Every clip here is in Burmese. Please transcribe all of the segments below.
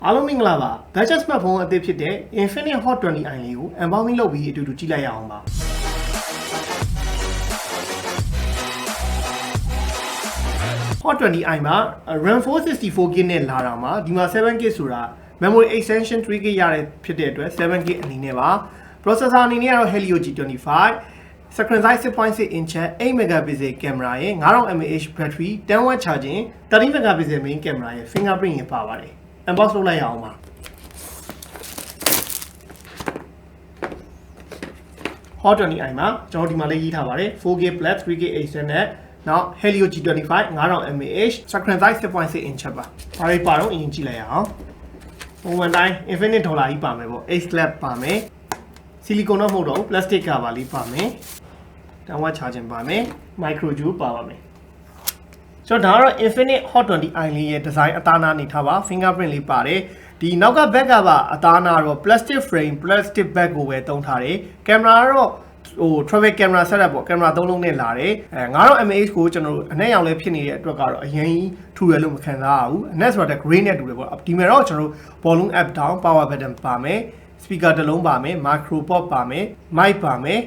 အားလုံးမင်္ဂလာပါ budget smartphone အသစ်ဖြစ်တဲ့ Infinix Hot 20i လေးကို unboxing လုပ်ပြီးအတူတူကြည့်လိုက်ရအောင်ပါ Hot 20i မှာ RAM 464GB နဲ့လာတာမှာဒီမှာ 7GB ဆိုတာ memory extension 3GB ရတဲ့ဖြစ်တဲ့အတွက် 7GB အနေနဲ့ပါ processor အနေနဲ့ကတော့ Helio G25 screen size 6.6 inch 8 megapixel camera ရဲ့ 5000 mAh battery 10 watt charging 30 megapixel main camera ရဲ့ fingerprint ရပါပါတယ်unbox လုပ်လိုက်ရအောင်ပါ Hot 20i မှာကျွန်တော်ဒီမှာလေးရေးထားပါတယ် 4K plus 3K extend နဲ့နောက် Helio G25 5000 mAh screen size 6.6 inch ပါဘာတွေပါတော့အရင်ကြည့်လိုက်ရအောင်ပုံမှန်တိုင်း Infinix dollar ကြီးပါမယ်ပေါ့ H clap ပါမယ် silicone တော့မဟုတ်တော့ဘူး plastic cover လေးပါမယ်10 watt charging ပါမယ် micro jewel ပါပါမယ်ဆိုတော့ဒါကတော့ Infinix Hot 20i လေးရဲ့ design အသားနာနေထားပါ fingerprint လေးပါတယ်ဒီနောက်က back ကပါအသားနာတော့ plastic frame plastic back ကိုပဲတုံးထားတယ် camera ကတော့travel camera setup ပေါ့ camera 3လုံးနဲ့လာတယ်9000 mAh ကိုကျွန်တော်တို့အနက်ရောင်လေးဖြစ်နေတဲ့အတွက်ကတော့အရင်ထူရလို့မခံစားရဘူးအနက်ဆိုတာ gray နဲ့တူတယ်ပေါ့ဒီမှာတော့ကျွန်တော်တို့ volume up down power button ပါမယ် speaker တစ်လုံးပါမယ် micro port ပါမယ် mic ပါမယ်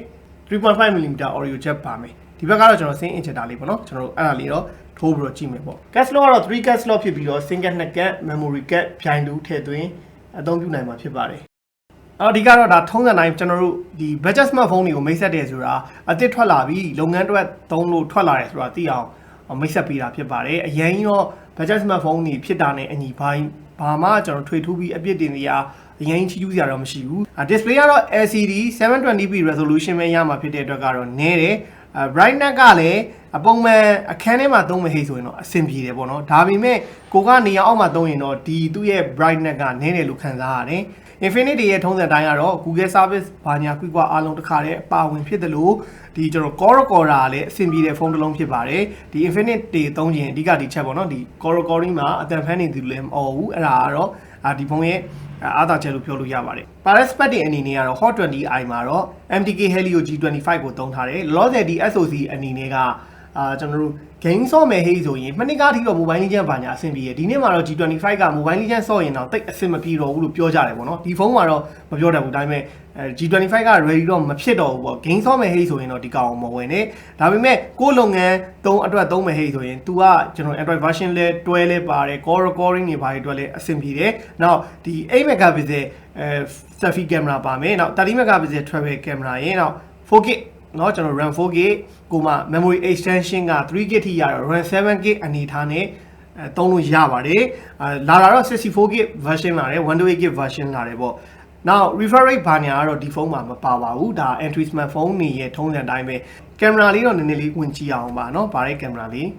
3.5mm audio jack ပါမယ်ဒီဘက်ကတော့ကျွန်တော် sync injector လေးပေါ့နော်ကျွန်တော်တို့အဲ့ဒါလေးတော့ထိုးပြီးတော့ကြည့်မယ်ပေါ့ cache slot ကတော့3 cache slot ဖြစ်ပြီးတော့ single 2 cache memory cache ဖြိုင်တူထည့်သွင်းအသုံးပြုနိုင်မှာဖြစ်ပါတယ်အော်ဒီကတော့ဒါထုံးစံတိုင်းကျွန်တော်တို့ဒီ budget smartphone တွေကိုမိတ်ဆက်တယ်ဆိုတာအသစ်ထွက်လာပြီးလုပ်ငန်းအတွက်သုံးလို့ထွက်လာတယ်ဆိုတာသိအောင်မိတ်ဆက်ပေးတာဖြစ်ပါတယ်အရင်တော့ budget smartphone တွေဖြစ်တာနဲ့အညီပိုင်းဘာမှကျွန်တော်ထွေထူးပြီးအပြစ်တင်နေရအရင်ချီးကျူးစရာတော့မရှိဘူး display ကတော့ LCD 720p resolution ပဲရမှာဖြစ်တဲ့အတွက်ကတော့နည်းတယ် brightness ကလည်းအပုံမှန်အခန်းထဲမှာသုံးမဟိဆိုရင်တော့အဆင်ပြေတယ်ပေါ့နော်ဒါပေမဲ့ကိုကနေရာအောက်မှာသုံးရင်တော့ဒီသူ့ရဲ့ brightness ကနည်းတယ်လို့ခံစားရတယ် Infinix ရဲ့ထုံးစံတိုင်းကတော့ Google service ဘာညာကွီကွာအားလုံးတစ်ခါတည်းအပါဝင်ဖြစ်တယ်လို့ဒီကျွန်တော် Quadcopter လည်းအဆင်ပြေတဲ့ဖုန်းတစ်လုံးဖြစ်ပါတယ်ဒီ Infinix တွေသုံးရင်အဓိကဒီချက်ပေါ့နော်ဒီ Quadcopter မှာအတန်ဖန်းနေသူလည်းမအော်ဘူးအဲ့ဒါကတော့ဒီဖုန်းရဲ့အားသာချက်လို့ပြောလို့ရပါတယ်ပါတဲ့ spec တွေအနေနဲ့ကတော့ Hot 20i မှာတော့ MTK Helio G25 ကိုသုံးထားတယ်လောလောဆယ်ဒီ SoC အနေနဲ့ကကျွန်တော်တို့ game ဆော့မယ်ဟေးဆိုရင်မနှစ်ကားထိတော့ mobile legend ဘာညာအဆင်ပြေတယ်ဒီနေ့မှာတော့ G25 က mobile legend ဆော့ရင်တော့တိတ်အဆင်မပြေတော့ဘူးလို့ပြောကြတယ်ပေါ့နော်ဒီဖုန်းမှာတော့မပြောတတ်ဘူးဒါပေမဲ့G25 က ready တော့မဖြစ်တော့ဘူးပေါ့ game ဆော့မယ်ဟေးဆိုရင်တော့ဒီကောင်မဝင်နဲ့ဒါပေမဲ့ကိုယ့်လုပ်ငန်းအတွက်သုံးမယ်ဟေးဆိုရင် तू ကကျွန်တော် Android version လဲတွဲလဲပါတယ် call recording တွေဘာတွေအတွက်လဲအဆင်ပြေတယ်နောက်ဒီ8 megapixel selfie camera ပါမယ်နောက်30 megapixel travel camera ရေနောက် 4K เนาะကျွန်တော် RAM 4K ကိုမှ memory extension က 3GB ထိရတော့ RAM 7GB အနေထားနဲ့သုံးလို့ရပါတယ်လာတာတော့ 64GB version လာတယ် 128GB version လာတယ်ပေါ့နောက် refresh rate ဘာညာကတော့ဒီဖုန်းမှာမပါပါဘူးဒါ entry smartphone တွေရဲ့ထုံးစံတိုင်းပဲကင်မရာလေးတော့နည်းနည်းလေးဝင်ကြည့်အောင်ပါเนาะဗါတဲ့ကင်မရာလေး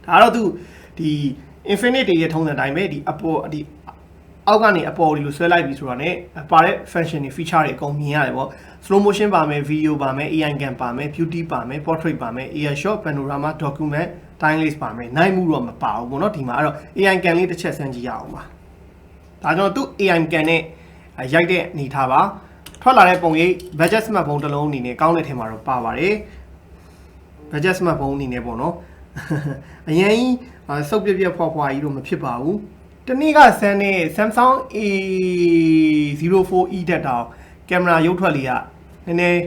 ဒါတော့သူဒီ Infinix တွေရဲ့ထုံးစံတိုင်းပဲဒီအပေါ်ဒီအောက်ကနေအပေါ်ဒီလိုဆွဲလိုက်ပြီဆိုတာ ਨੇ ပါတဲ့ function တွေ feature တွေအကုန်မြင်ရတယ်ပေါ့ slow motion ပါမယ် video ပါမယ် AI cam ပါမယ် beauty ပါမယ် portrait ပါမယ် AI shot panorama document timelapse ပါမယ်နိုင်မှုတော့မပါဘူးပေါ့နော်ဒီမှာအဲ့တော့ AI cam လေးတစ်ချက်စမ်းကြည့်ရအောင်ပါဒါကြောင့်သူ AI cam နဲ့ရိုက်တဲ့အနေထားပါထွက်လာတဲ့ပုံရိပ် budget smartphone တစ်လုံးအနေနဲ့ကောင်းတဲ့ထင်မှာတော့ပါပါတယ် budget smartphone အနေနဲ့ပေါ့နော်အရင်စုပ်ပြပြဖွာဖွာကြီးတော့မဖြစ်ပါဘူးတနေ့ကဆန်းတဲ့ Samsung A04e တက်တောင်ကင်မရာရုပ်ထွက်လေးကနည်းနည်း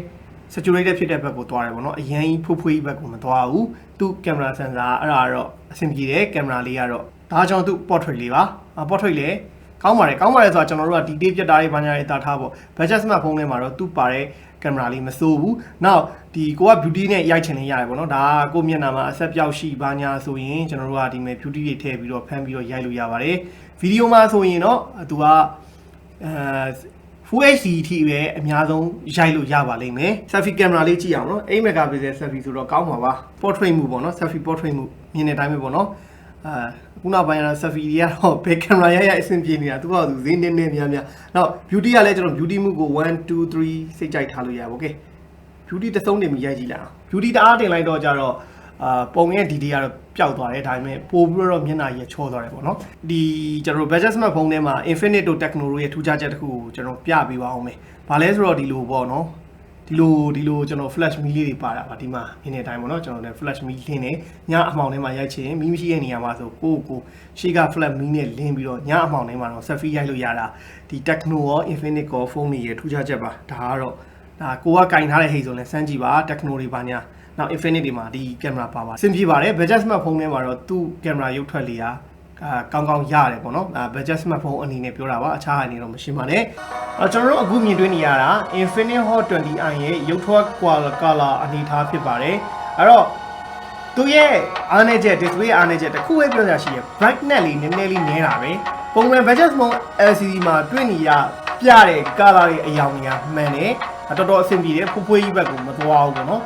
saturated ဖြစ်တဲ့ဘက်ကိုသွားတယ်ပေါ့နော်အရင်ဖွေးဖွေးဘက်ကိုမသွားဘူးသူ့ကင်မရာ sensor အဲ့ဒါတော့အဆင်ပြေတယ်ကင်မရာလေးကတော့ဒါကြောင့်သူ့ portrait လေးပါ portrait လေးကောင်းပါတယ်ဆိုတာကျွန်တော်တို့က detail ပြတ်တာတွေဘာညာတွေတာထားပေါ့ budget smartphone ထဲမှာတော့သူ့ပါတဲ့ကင်မရာလေးမစိုးဘူးနောက်ဒီကိုက beauty နဲ့ရိုက်ချင်နေရတယ်ပေါ့နော်ဒါကကိုမျက်နှာမှာအဆက်ပြောက်ရှိဘာညာဆိုရင်ကျွန်တော်တို့ကဒီမဲ့ beauty တွေထည့်ပြီးတော့ဖမ်းပြီးတော့ရိုက်လို့ရပါတယ်ဗီဒီယိုမှာဆိုရင်တော့သူကFull HD ထိပဲအများဆုံးရိုက်လို့ရပါလိမ့်မယ် selfie camera လေးကြည့်အောင်နော်8 megapixel selfie ဆိုတော့ကောင်းပါပါ portrait မှုပေါ့နော် selfie portrait မှုမြင်တဲ့အတိုင်းပဲပေါ့နော်ခုနောက်ပိုင်းကတော့ selfie တွေကတော့ဘယ် camera ရိုက်အဆင်ပြေနေတာသူကသူဈေးနည်းနည်းများနောက် beauty ကလည်းကျွန်တော် beauty မှုကို1 2 3စိတ်ကြိုက်ထားလို့ရပါ okay beauty တစ်စုံနေမိရိုက်ကြည့်လိုက်အောင် beauty တအားတင်လိုက်တော့ကြတော့ပုံရဲ့ detail ကတော့ပျောက်သွားတယ်ဒါပေမဲ့ပို့ပြီးတော့မျက်နှာကြီးချောသွားတယ်ပေါ့နော်ဒီကျွန်တော် budget smartphone ထဲမှာ Infinix တို့ Tecno တို့ရဲ့ထူးခြားချက်တစ်ခုကိုကျွန်တော်ပြပေးပါအောင်မယ်ဘာလဲဆိုတော့ဒီလိုပေါ့နော် ဒီလိုကျွန်တော် flash မီးလေးတွေပါတာပါဒီမှာအင်းတဲ့အတိုင်းပေါ့နော်ကျွန်တော်လည်း flash မီးလင်းနေညအမှောင်ထဲမှာရိုက်ချင်မီးမရှိတဲ့နေရာမှာဆိုကိုရှေ့က flash မီးနဲ့လင်းပြီးတော့ညအမှောင်ထဲမှာတော့ selfie ရိုက်လို့ရတာဒီ Techno ရော Infinix ရောဖုန်းတွေရဲ့ထူးခြားချက်ပါဒါကတော့ဒါကိုကကင်ထားတဲ့ဟိတ်ဆိုလဲစမ်းကြည့်ပါ Techno တွေပါညာနောက် Infinix တွေမှာဒီကင်မရာပါပါအဆင်ပြေပါတယ် budget smartphone ထဲမှာတော့သူ့ကင်မရာရုပ်ထွက်လေးကောင်းရတယ်ပေါ့နော်budget smartphone အနေနဲ့ပြောတာပါအခြားအနေနဲ့တော့မရှင်းပါနဲ့ကျွန်တော်တို့အခုမြင်တွေ့နေရတာ Infinix Hot 20i ရဲ့ရုပ်ထွက် color အနေထားဖြစ်ပါတယ်အဲ့တော့သူရဲ့အားနည်းချက် display အားနည်းချက်တစ်ခုပဲပြောရရှိရ brightness လေးနည်းနည်းလေးနည်းတာပဲပုံမှန် budget phone LCD မှာတွေ့နေရပြတဲ့ color တွေအယောင်တွေကမှန်တယ်တော်တော်အဆင်ပြေတယ်ဖွေးကြီးဘက်ကိုမသွားဘူးပေါ့နော်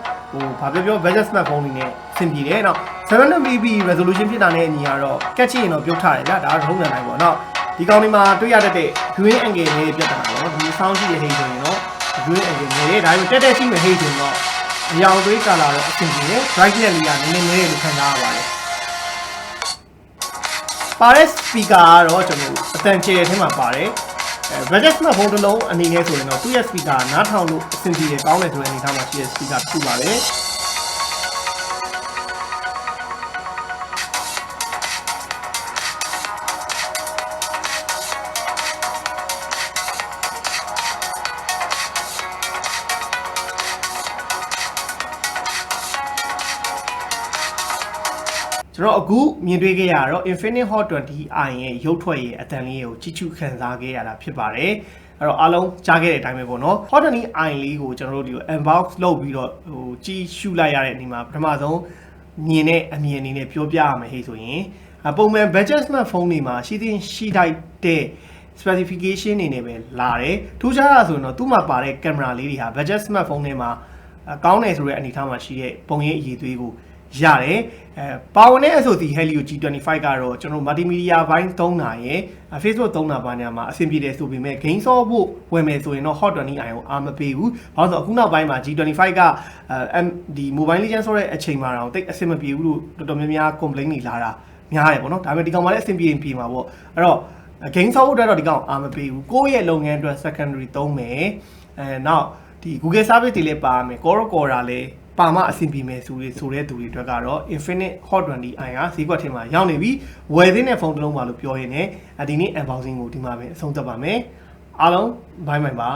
ဘာပြော budget smartphone တွေနဲ့အဆင်ပြေတယ်နော် 720p resolution ဖြစ်တာနဲ့အညီကတော့ကက်ချင်ရင်တော့ပြုတ်ထားတယ်ဗျာဒါကတော့ထုံးစံတိုင်းပေါ့နော်ဒီကောင်ဒီမှာတွေ့ရတတ်တဲ့ green angle လေးပြတ်တာပေါ့နော်ဒီ sound ရှိတဲ့ဟိတ်ဆိုရင်တော့ green angle လေးဒါပေမဲ့တက်ရှိမဲ့ဟိတ်ဆိုရင်တော့အရောင်သွေး color တော့အဆင်ပြေတယ် brightness လေးကနည်းနည်းလို့ခံစားရပါတယ်ပါတဲ့ speaker ကတော့ကျွန်တော်အတန်ကျဲထဲမှာပါတယ်budget smartphone တစ်လုံးအနေနဲ့ဆိုရင်တော့သူ့ရဲ့ speaker နားထောင်လို့အဆင်ပြေတယ်ကောင်းတယ်ဆိုတဲ့အနေအထားမှာရှိတဲ့ speaker တစ်ခုပါပဲကျွန်တော်အခုမြင်တွေ့ခဲ့ရတော့ Infinix Hot 20i ရဲ့ရုပ်ထွက်ရဲ့အတန်လေးကိုကြည့်ချူခံစားခဲ့ရတာဖြစ်ပါတယ်အဲ့တော့အားလုံးကြားခဲ့တဲ့အတိုင်းပဲပေါ့နော် Hot 20i လေးကိုကျွန်တော်တို့ဒီ unbox လုပ်ပြီးတော့ကြည့်ရှုလိုက်ရတဲ့အနေမှာပထမဆုံးမြင်တဲ့အမြင်အနေနဲ့ပြောပြရမယ်ဟဲ့ဆိုရင်ပုံမှန် budget smartphone တွေမှာရှိတိုက်တဲ့ specification တွေနဲ့ပဲလာတယ်ထူးခြားတာဆိုရင်တော့သူ့မှာပါတဲ့ကင်မရာလေးတွေဟာ budget smartphone တွေမှာကောင်းတယ်ဆိုတဲ့အနေအထားမှာရှိတဲ့ပုံရိပ်အရည်သွေးကိုရတယ်ပါဝင်တဲ့အဆိုဒီ Helio G25 ကတော့ကျွန်တော် multimedia ဘိုင်းသုံးတာရယ် Facebook သုံးတာပါညာမှာအဆင်ပြေတယ်ဆိုပေမဲ့ game ဆော့ဖို့ဝယ်မယ်ဆိုရင်တော့ Hot 20i ကိုအားမပေးဘူး။ဘာလို့ဆိုအခုနောက်ပိုင်းမှာ G25 ကဒီ Mobile Legends ဆိုတဲ့အချိန်မှာတော့တိတ်အဆင်မပြေဘူးလို့တော်တော်များများ complain တွေလာတာများတယ်ပေါ့နော်။ဒါပေမဲ့ဒီကောင်မှလည်းအဆင်ပြေမှာပေါ့။အဲ့တော့ game ဆော့ဖို့အတွက်တော့ဒီကောင်အားမပေးဘူး။ကိုယ့်ရဲ့လုပ်ငန်းအတွက် secondary သုံးမယ်။နောက်ဒီ Google service တွေလည်းပါမယ်။ Corora လည်းပါမအဆင်ပြေမယ်ဆိုတဲ့သူတွေအတွက်ကတော့ Infinix Hot 20i ကဈေးကွက်ထဲမှာရောက်နေပြီဝယ်သင့်တဲ့ဖုန်းတစ်လုံးပါလို့ပြောရင်းနဲ့ဒီနေ့ unboxing ကိုဒီမှာပဲအဆုံးသတ်ပါမယ်အားလုံးဘိုင်းပါ